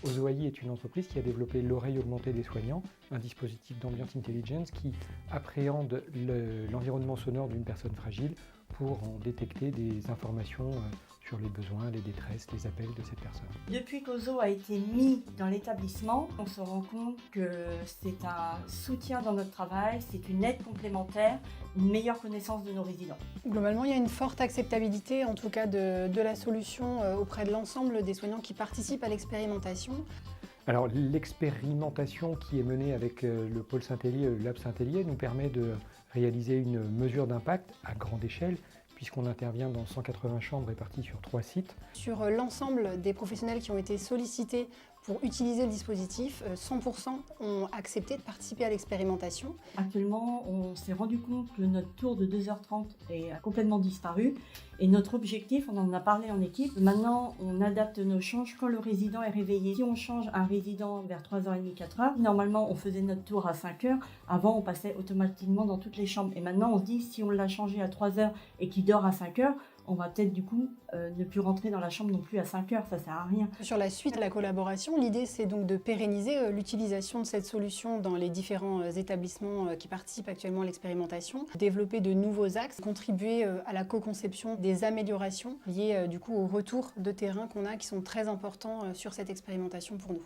Ozoai est une entreprise qui a développé l'oreille augmentée des soignants, un dispositif d'ambiance intelligence qui appréhende l'environnement sonore d'une personne fragile pour en détecter des informations sur les besoins, les détresses, les appels de cette personne. Depuis qu'Ozo a été mis dans l'établissement, on se rend compte que c'est un soutien dans notre travail, c'est une aide complémentaire, une meilleure connaissance de nos résidents. Globalement, il y a une forte acceptabilité, en tout cas de la solution auprès de l'ensemble des soignants qui participent à l'expérimentation. Alors l'expérimentation qui est menée avec le pôle Saint-Hélier, le Lab Saint-Hélier, nous permet de réaliser une mesure d'impact à grande échelle, puisqu'on intervient dans 180 chambres réparties sur 3 sites. Sur l'ensemble des professionnels qui ont été sollicités pour utiliser le dispositif, 100% ont accepté de participer à l'expérimentation. Actuellement, on s'est rendu compte que notre tour de 2h30 est complètement disparu. Et notre objectif, on en a parlé en équipe, maintenant on adapte nos changes quand le résident est réveillé. Si on change un résident vers 3h30, 4h, normalement on faisait notre tour à 5h. Avant on passait automatiquement dans toutes les chambres. Et maintenant on se dit, si on l'a changé à 3h et qu'il dort à 5h, on va peut-être du coup ne plus rentrer dans la chambre non plus à 5h, ça sert à rien. Sur la suite de la collaboration, l'idée c'est donc de pérenniser l'utilisation de cette solution dans les différents établissements qui participent actuellement à l'expérimentation, développer de nouveaux axes, contribuer à la co-conception des améliorations liées du coup au retour de terrain qu'on a qui sont très importants sur cette expérimentation pour nous.